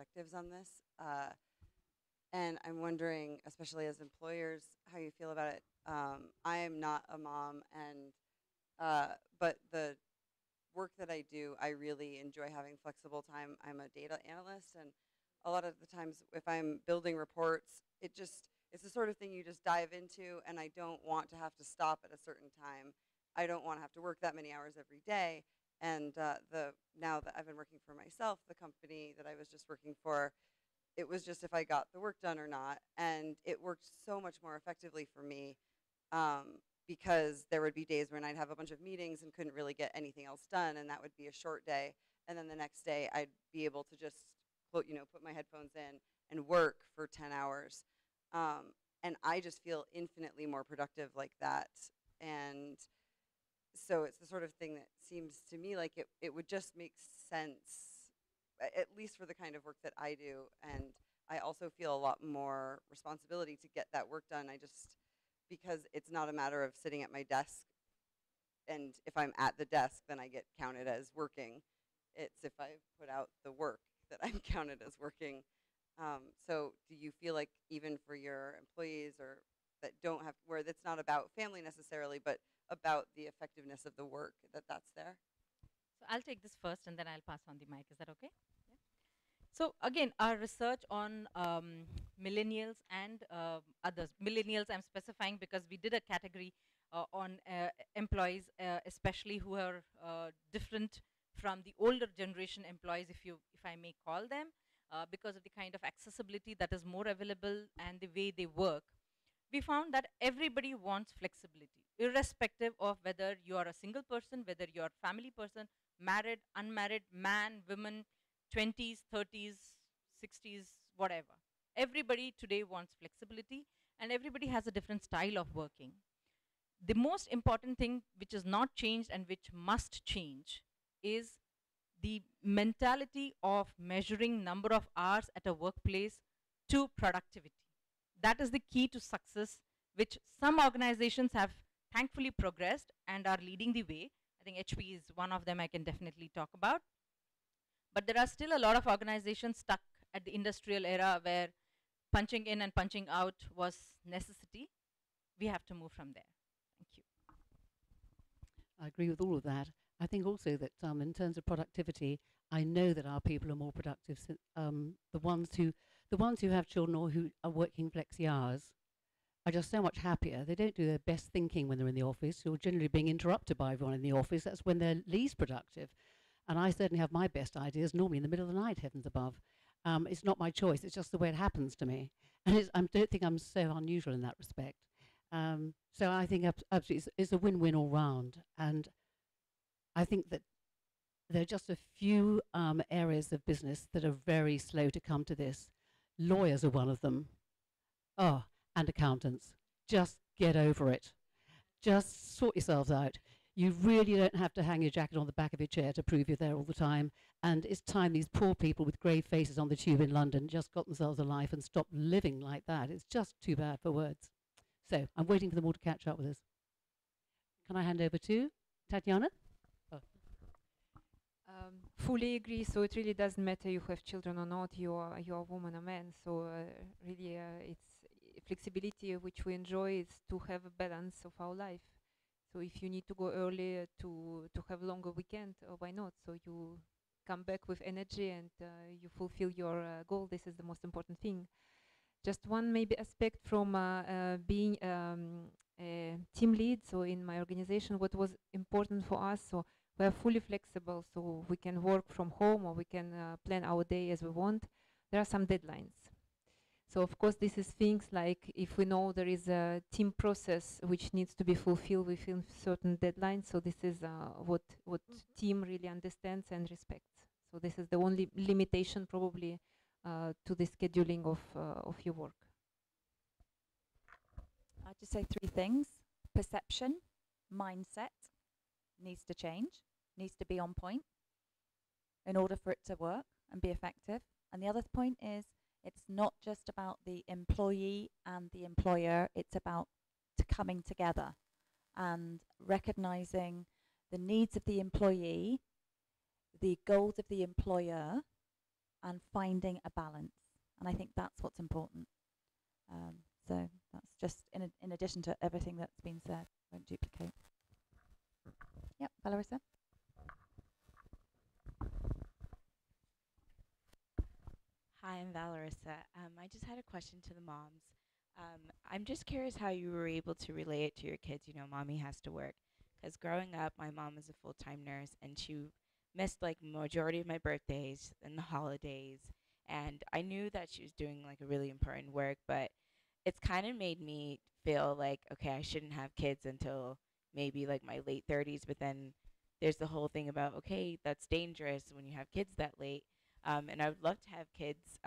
perspectives on this. And I'm wondering, especially as employers, how you feel about it. I am not a mom, and but the work that I do, I really enjoy having flexible time. I'm a data analyst, and a lot of the times, if I'm building reports, it's the sort of thing you just dive into, and I don't want to have to stop at a certain time. I don't want to have to work that many hours every day. And the now that I've been working for myself, the company that I was just working for, it was just if I got the work done or not, and it worked so much more effectively for me because there would be days when I'd have a bunch of meetings and couldn't really get anything else done, and that would be a short day. And then the next day, I'd be able to just put my headphones in and work for 10 hours. And I just feel infinitely more productive like that. And so it's the sort of thing that seems to me like it would just make sense, at least for the kind of work that I do. And I also feel a lot more responsibility to get that work done. Because it's not a matter of sitting at my desk, and if I'm at the desk, then I get counted as working. It's if I put out the work that I'm counted as working. So do you feel like even for your employees or that don't have, where it's not about family necessarily, but about the effectiveness of the work, that's there? So I'll take this first and then I'll pass on the mic. Is that okay? Yeah. So again, our research on millennials and others. Millennials, I'm specifying because we did a category on employees, especially who are different from the older generation employees, if I may call them, because of the kind of accessibility that is more available and the way they work. We found that everybody wants flexibility, irrespective of whether you are a single person, whether you're a family person, married, unmarried, man, women, 20s, 30s, 60s, whatever. Everybody today wants flexibility, and everybody has a different style of working. The most important thing which is not changed and which must change is the mentality of measuring number of hours at a workplace to productivity. That is the key to success, which some organizations have thankfully progressed and are leading the way. I think HP is one of them I can definitely talk about. But there are still a lot of organizations stuck at the industrial era where punching in and punching out was necessity. We have to move from there. Thank you. I agree with all of that. I think also that in terms of productivity, I know that our people are more productive. The ones who have children or who are working flexi hours are just so much happier. They don't do their best thinking when they're in the office. You're generally being interrupted by everyone in the office. That's when they're least productive. And I certainly have my best ideas normally in the middle of the night, heavens above. It's not my choice. It's just the way it happens to me. And I don't think I'm so unusual in that respect. So I think absolutely it's a win-win all round. And I think that there are just a few areas of business that are very slow to come to this. Lawyers are one of them. Oh, and accountants. Just get over it. Just sort yourselves out. You really don't have to hang your jacket on the back of your chair to prove you're there all the time. And it's time these poor people with grey faces on the tube in London just got themselves a life and stopped living like that. It's just too bad for words. So I'm waiting for them all to catch up with us. Can I hand over to Tatiana? Fully agree. So it really doesn't matter you have children or not. You're a woman or man. So really, it's flexibility which we enjoy is to have a balance of our life. So if you need to go early to have a longer weekend, why not? So you come back with energy and you fulfill your goal. This is the most important thing. Just one maybe aspect from being a team lead. So in my organization, what was important for us, so we are fully flexible, so we can work from home or we can plan our day as we want. There are some deadlines. So of course, this is things like if we know there is a team process which needs to be fulfilled within certain deadlines. So this is what team really understands and respects. So this is the only limitation probably to the scheduling of your work. I'd just say three things. Perception, mindset needs to change, needs to be on point in order for it to work and be effective. And the other point is it's not just about the employee and the employer, it's about coming together and recognizing the needs of the employee, the goals of the employer, and finding a balance. And I think that's what's important. So that's just in addition to everything that's been said. Won't duplicate. Yep, Valerissa. Hi, I'm Valerissa. I just had a question to the moms. I'm just curious how you were able to relay it to your kids. You know, mommy has to work. Because growing up, my mom was a full-time nurse, and she missed like majority of my birthdays and the holidays. And I knew that she was doing like a really important work, but it's kind of made me feel like, okay, I shouldn't have kids until maybe like my late 30s. But then there's the whole thing about, okay, that's dangerous when you have kids that late. And I would love to have kids,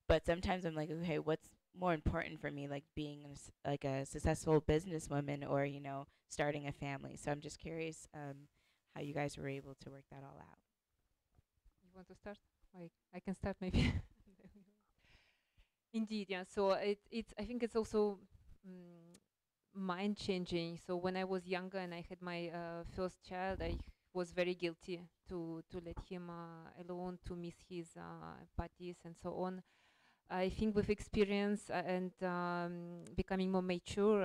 but sometimes I'm like, okay, what's more important for me, like being like a successful businesswoman or starting a family. So I'm just curious how you guys were able to work that all out. You want to start? I can start maybe. Indeed, yeah. So it's I think it's also mind changing. So when I was younger and I had my first child, I was very guilty to let him alone, to miss his parties and so on. I think with experience and becoming more mature,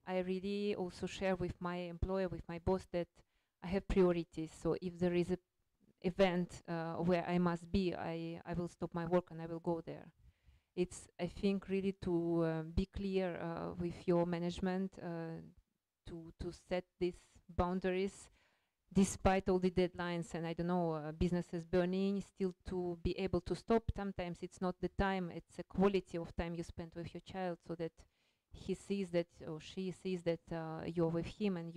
I really also share with my employer, with my boss, that I have priorities. So if there is a event where I must be, I will stop my work and I will go there. It's, I think, really to be clear with your management, to set these boundaries despite all the deadlines and I don't know, businesses burning, still to be able to stop. Sometimes it's not the time, it's a quality of time you spend with your child, so that he sees that, or she sees that you're with him and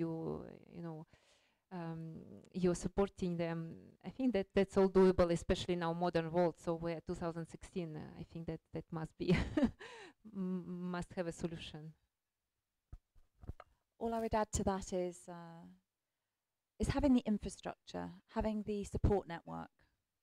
you're supporting them. I think that that's all doable, especially now modern world. So we're 2016. I think that must be must have a solution. All I would add to that is having the infrastructure, having the support network.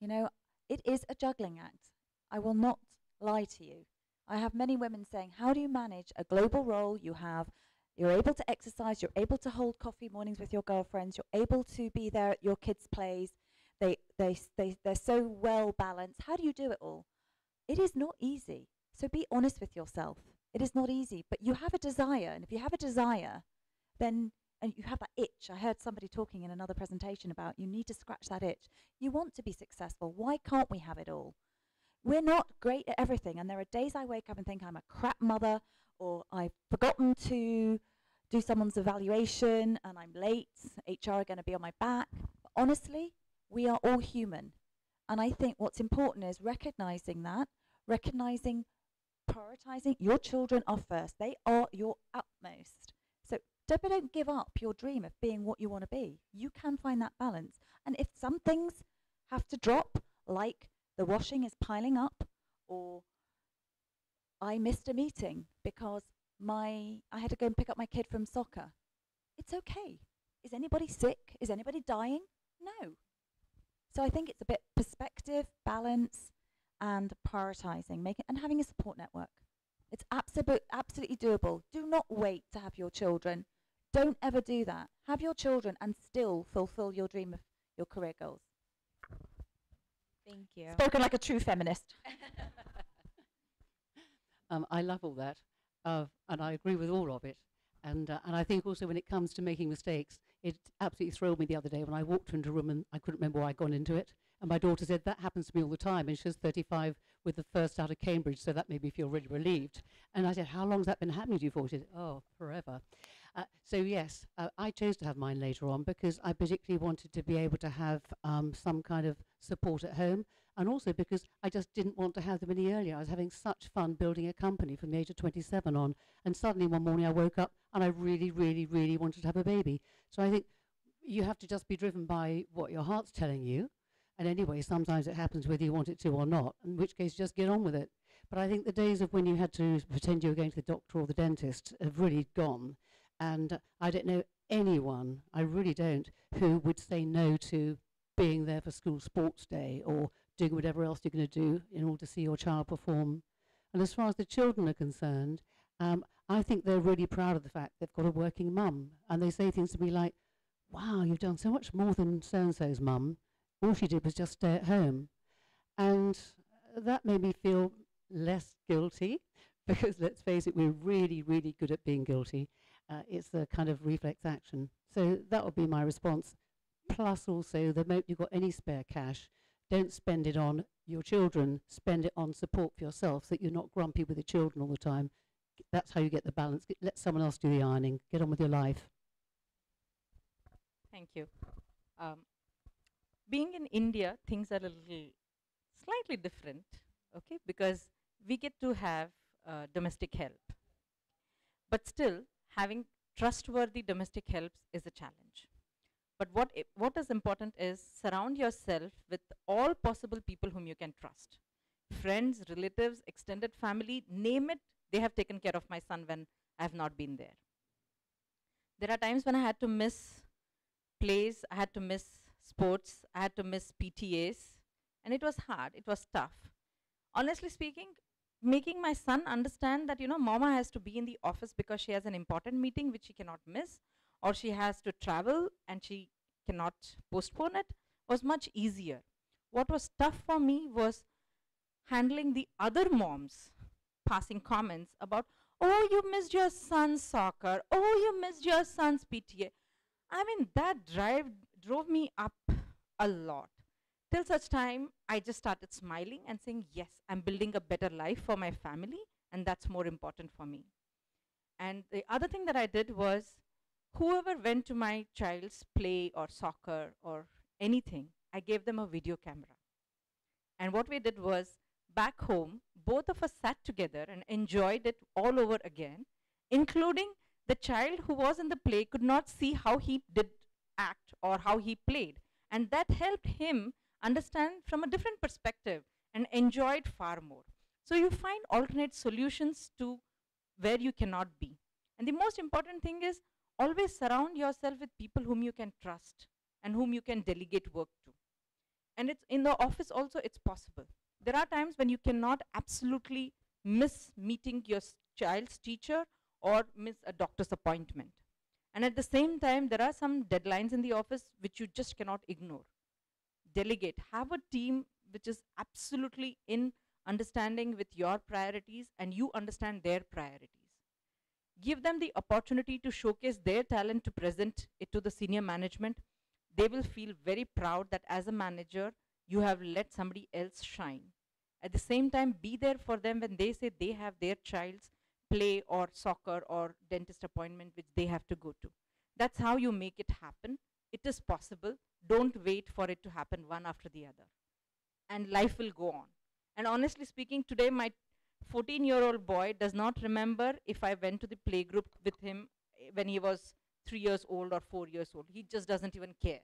It is a juggling act. I will not lie to you. I have many women saying, how do you manage a global role? You're able to exercise, you're able to hold coffee mornings with your girlfriends, you're able to be there at your kids' plays. They're so well balanced. How do you do it all? It is not easy. So be honest with yourself. It is not easy, but you have a desire. And if you have a desire, then and you have that itch. I heard somebody talking in another presentation about you need to scratch that itch. You want to be successful. Why can't we have it all? We're not great at everything. And there are days I wake up and think I'm a crap mother, or I've forgotten to do someone's evaluation and I'm late. HR are going to be on my back. But honestly, we are all human. And I think what's important is recognizing that, recognizing, prioritizing. Your children are first. They are your utmost. Don't give up your dream of being what you want to be. You can find that balance. And if some things have to drop, like the washing is piling up, or I missed a meeting because I had to go and pick up my kid from soccer, it's okay. Is anybody sick? Is anybody dying? No. So I think it's a bit perspective, balance, and prioritizing, and having a support network. It's absolutely doable. Do not wait to have your children. Don't ever do that. Have your children and still fulfill your dream of your career goals. Thank you. Spoken like a true feminist. I love all that, and I agree with all of it. And I think also when it comes to making mistakes, it absolutely thrilled me the other day when I walked into a room and I couldn't remember why I'd gone into it. And my daughter said, that happens to me all the time. And she was 35 with the first out of Cambridge, so that made me feel really relieved. And I said, how long has that been happening to you for? She said, oh, forever. So yes, I chose to have mine later on because I particularly wanted to be able to have some kind of support at home, and also because I just didn't want to have them any earlier. I was having such fun building a company from the age of 27 on, and suddenly one morning I woke up and I really, really, really wanted to have a baby. So I think you have to just be driven by what your heart's telling you. And anyway, sometimes it happens whether you want it to or not, in which case just get on with it. But I think the days of when you had to pretend you were going to the doctor or the dentist have really gone. And I don't know anyone, I really don't, who would say no to being there for school sports day or doing whatever else you're going to do in order to see your child perform. And as far as the children are concerned, I think they're really proud of the fact they've got a working mum. And they say things to me like, wow, you've done so much more than so-and-so's mum. All she did was just stay at home. And that made me feel less guilty because let's face it, we're really, really good at being guilty. It's a kind of reflex action. So that would be my response. Plus also, the moment you've got any spare cash, don't spend it on your children, spend it on support for yourself so that you're not grumpy with the children all the time. That's how you get the balance. Let someone else do the ironing. Get on with your life. Thank you. Um, being in India, things are a little slightly different, okay, because we get to have domestic help. But still, having trustworthy domestic help is a challenge. But what is important is surround yourself with all possible people whom you can trust. Friends, relatives, extended family, name it, they have taken care of my son when I have not been there. There are times when I had to miss plays, I had to miss sports, I had to miss PTAs, and it was hard, it was tough. Honestly speaking, making my son understand that, mama has to be in the office because she has an important meeting which she cannot miss, or she has to travel and she cannot postpone it, was much easier. What was tough for me was handling the other moms passing comments about, oh, you missed your son's soccer, oh, you missed your son's PTA. I mean, that drove me up a lot. Till such time, I just started smiling and saying, yes, I'm building a better life for my family, and that's more important for me. And the other thing that I did was, whoever went to my child's play or soccer or anything, I gave them a video camera. And what we did was, back home, both of us sat together and enjoyed it all over again, including the child who was in the play could not see how he did act or how he played. And that helped him understand from a different perspective and enjoy it far more. So you find alternate solutions to where you cannot be. And the most important thing is always surround yourself with people whom you can trust and whom you can delegate work to. And it's in the office also, it's possible. There are times when you cannot absolutely miss meeting your child's teacher or miss a doctor's appointment. And at the same time, there are some deadlines in the office which you just cannot ignore. Delegate. Have a team which is absolutely in understanding with your priorities and you understand their priorities. Give them the opportunity to showcase their talent to present it to the senior management. They will feel very proud that as a manager, you have let somebody else shine. At the same time, be there for them when they say they have their child's play or soccer or dentist appointment which they have to go to. That's how you make it happen. It is possible. Don't wait for it to happen one after the other. And life will go on. And honestly speaking, today my 14-year-old boy does not remember if I went to the playgroup with him when he was 3 years old or 4 years old. He just doesn't even care.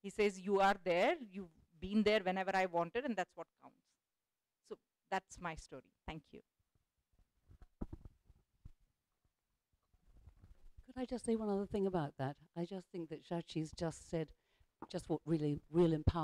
He says, you are there, you've been there whenever I wanted, and that's what counts. So that's my story. Thank you. Could I just say one other thing about that? I just think that Shachi's just said just what really real empowerment